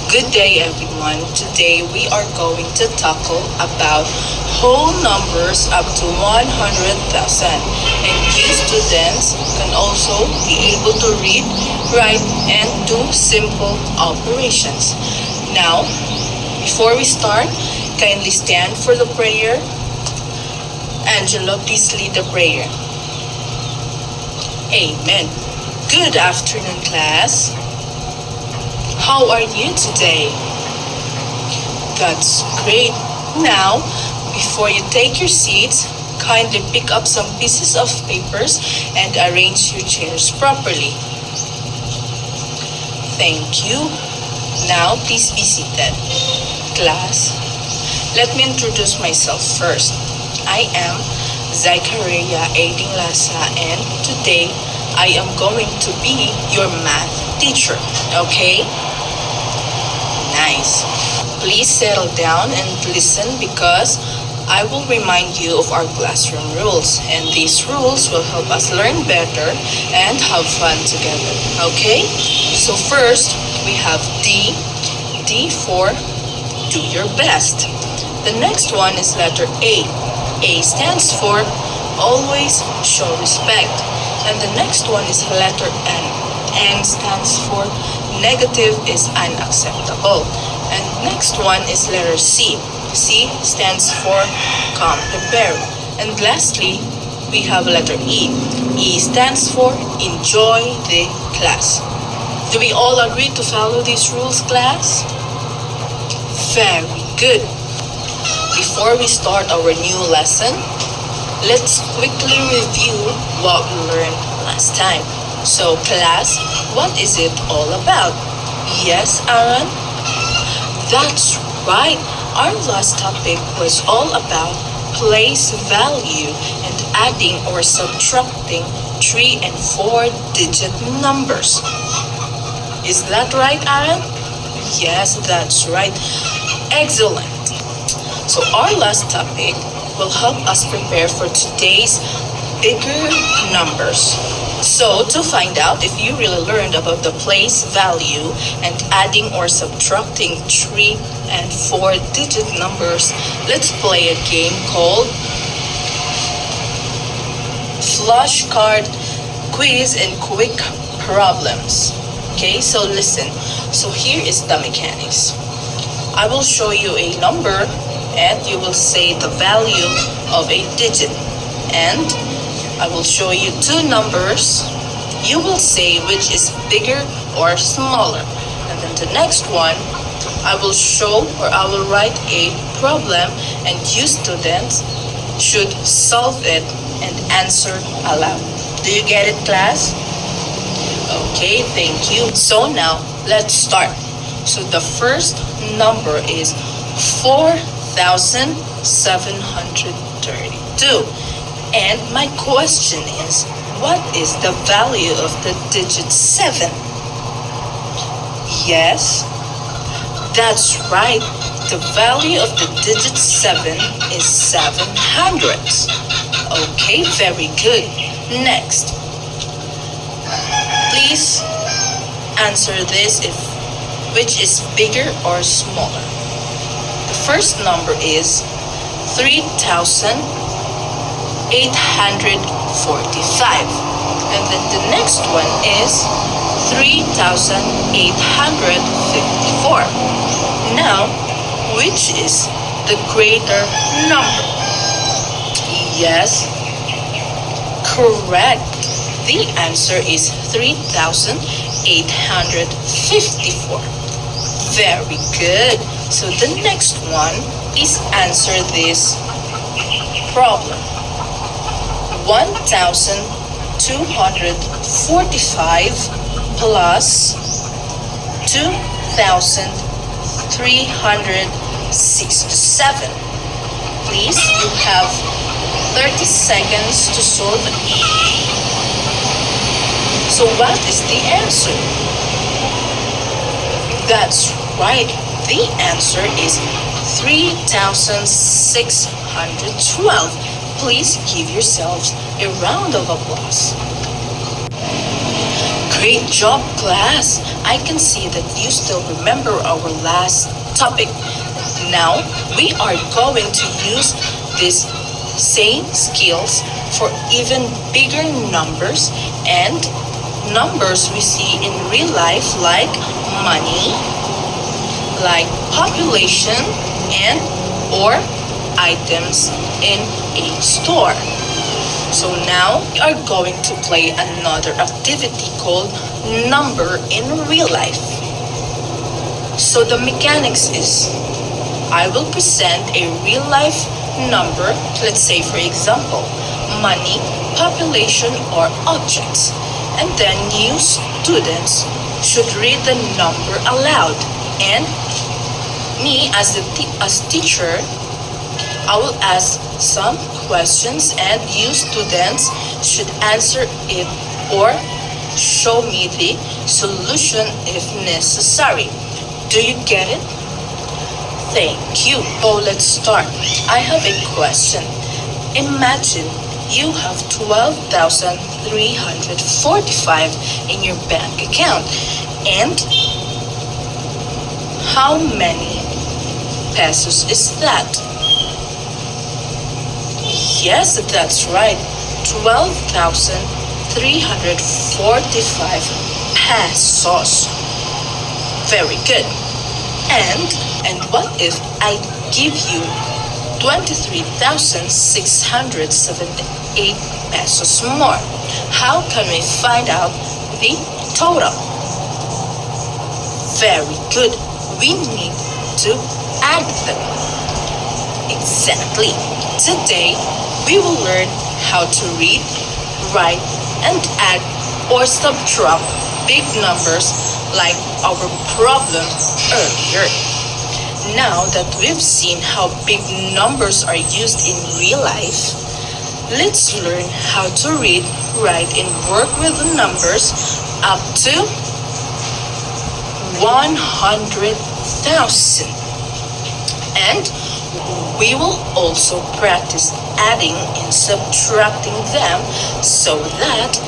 Good day everyone. Today we are going to tackle about whole numbers up to 100,000, and you students can also be able to read, write, and do simple operations. Now, before we start, kindly stand for the prayer. Angela, please lead the prayer. Amen. Good afternoon, class. How are you today? That's great. Now, before you take your seats, kindly pick up some pieces of papers and arrange your chairs properly. Thank you. Now, please be seated. Class, let me introduce myself first. I am Zachariah Aiding Lasa, and today I am going to be your math teacher, okay? Nice. Please settle down and listen because I will remind you of our classroom rules, and these rules will help us learn better and have fun together, okay? So first, we have D. D for do your best. The next one is letter A. A stands for always show respect. And the next one is letter N. N stands for negative is unacceptable. And next one is letter C. C stands for come prepared. And lastly, we have letter E. E stands for enjoy the class. Do we all agree to follow these rules, class? Very good. Before we start our new lesson, let's quickly review what we learned last time. So class, what is it all about? Yes, Aaron? That's right. Our last topic was all about place value and adding or subtracting 3 and 4 digit numbers. Is that right, Aaron? Yes, that's right. Excellent. So our last topic will help us prepare for today's bigger numbers. So to find out if you really learned about the place value and adding or subtracting 3 and 4 digit numbers, let's play a game called flashcard quiz and quick problems. Okay, so listen. So here is the mechanics. I will show you a number and you will say the value of a digit, and I will show you 2 numbers. You will say which is bigger or smaller, and then the next one I will show or I will write a problem, and you students should solve it and answer aloud. Do you get it, class? Okay, thank you. So now let's start. So the first number is 4,732. And my question is, what is the value of the digit 7? Yes, that's right. The value of the digit 7 is 700. Okay, very good. Next, please answer this which is bigger or smaller. The first number is 3,845. And then the next one is 3,854. Now, which is the greater number? Yes, correct. The answer is 3,854. Very good. So the next one, please answer this problem. 1,245 plus 2,367. Please, you have 30 seconds to solve it. So what is the answer? That's right. The answer is 3,612. Please give yourselves a round of applause. Great job, class! I can see that you still remember our last topic. Now, we are going to use these same skills for even bigger numbers and numbers we see in real life like money, like population, and or items in a store. So now we are going to play another activity called number in real life. So the mechanics is I will present a real life number, let's say for example, money, population, or objects. And then you students should read the number aloud. And me as teacher, I will ask some questions and you students should answer it or show me the solution if necessary. Do you get it? Thank you. So let's start. I have a question. Imagine you have 12,345 in your bank account. And how many pesos is that? Yes, that's right. 12,345 pesos. Very good. And what if I give you 23,678 pesos more? How can we find out the total? Very good. We need to add them. Exactly. Today, we will learn how to read, write, and add or subtract big numbers like our problem earlier. Now that we've seen how big numbers are used in real life, let's learn how to read, write, and work with the numbers up to 100,000. And we will also practice adding and subtracting them so that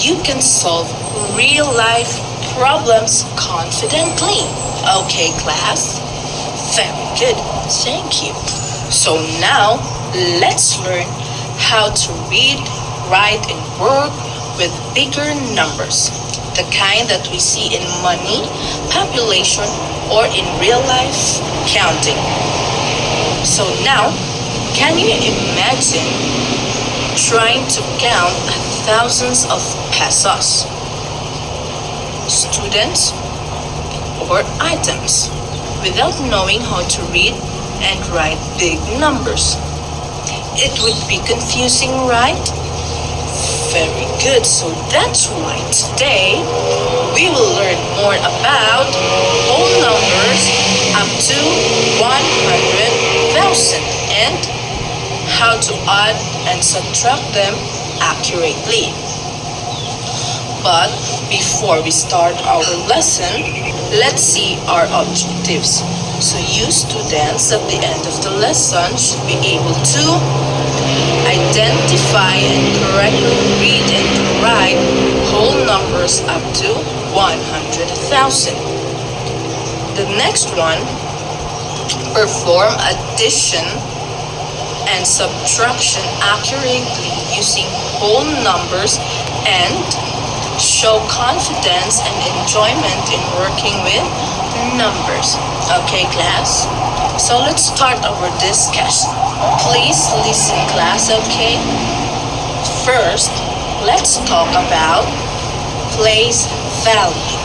you can solve real life problems confidently. Okay, class? Very good. Thank you. So now, let's learn how to read, write, and work with bigger numbers. The kind that we see in money, population, or in real life counting. So now, can you imagine trying to count thousands of pesos? Students or items without knowing how to read and write big numbers. It would be confusing, right? Very good. So that's why today we will learn more about whole numbers up to 100,000 and how to add and subtract them accurately. But before we start our lesson, let's see our objectives. So you students at the end of the lesson should be able to identify and correctly read and write whole numbers up to 100,000. The next one, perform addition and subtraction accurately using whole numbers and show confidence and enjoyment in working with numbers. Okay, class? So let's start our discussion. Please listen, class, okay? First, let's talk about place value.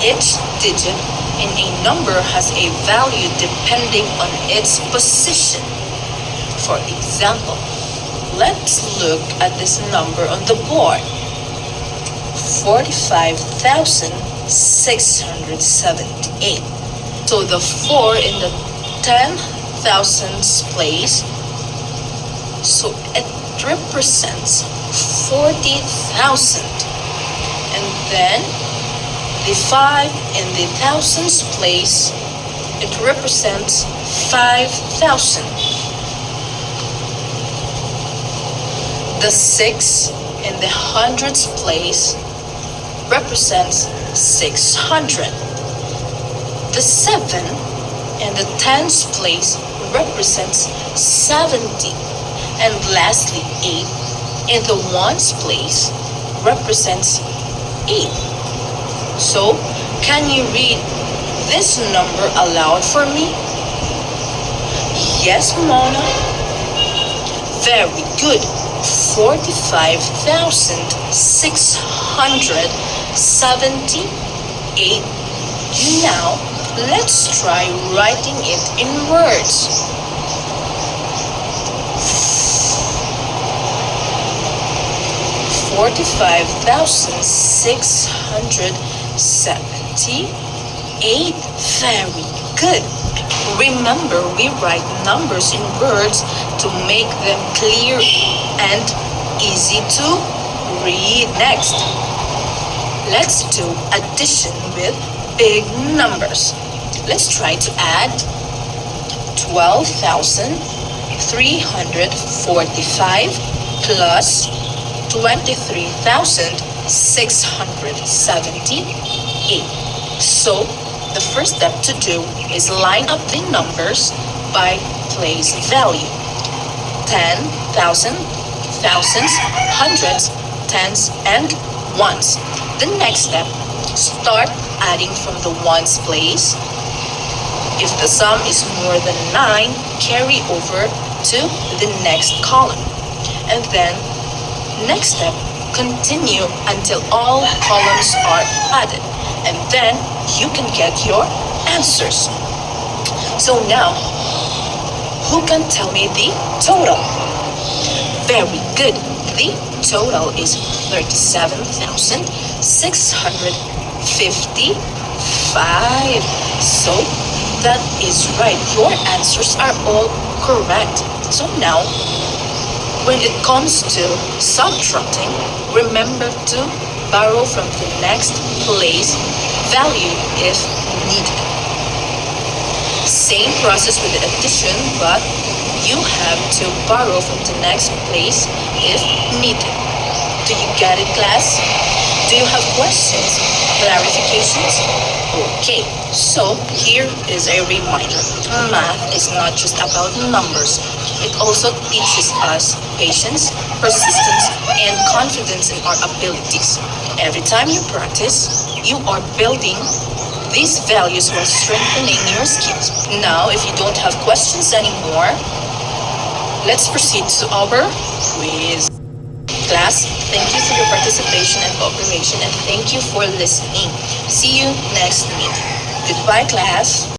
Each digit in a number has a value depending on its position. For example, let's look at this number on the board. 45,678. So the 4 in the 10,000s place, so it represents 40,000. And then the 5 in the thousands place, it represents 5,000. The 6 in the hundreds place, represents 600. The 7 in the tens place represents 70. And lastly, 8 in the ones place represents 8. So, can you read this number aloud for me? Yes, Mona? Very good. 45,678. Now, let's try writing it in words. 45,678. Very good. Remember, we write numbers in words to make them clear and easy to read. Next, let's do addition with big numbers. Let's try to add 12,345 plus 23,678. So, the first step to do is line up the numbers by place value. 10, thousand, thousands, hundreds, tens, and ones. The next step, start adding from the ones place. If the sum is more than 9, carry over to the next column. And then, next step, continue until all columns are added. And then you can get your answers. So now, who can tell me the total? Very good. The total is 37,655. So that is right. Your answers are all correct. So now, when it comes to subtracting, remember to borrow from the next place value if needed. Same process with the addition, but you have to borrow from the next place if needed. Do you get it, class? Do you have questions, clarifications? Okay, so here is a reminder. Math is not just about numbers. It also teaches us patience, persistence, and confidence in our abilities. Every time you practice, you are building these values while strengthening your skills. Now, if you don't have questions anymore, let's proceed to our quiz. Class, thank you for your participation and cooperation, and thank you for listening. See you next meeting. Goodbye, class.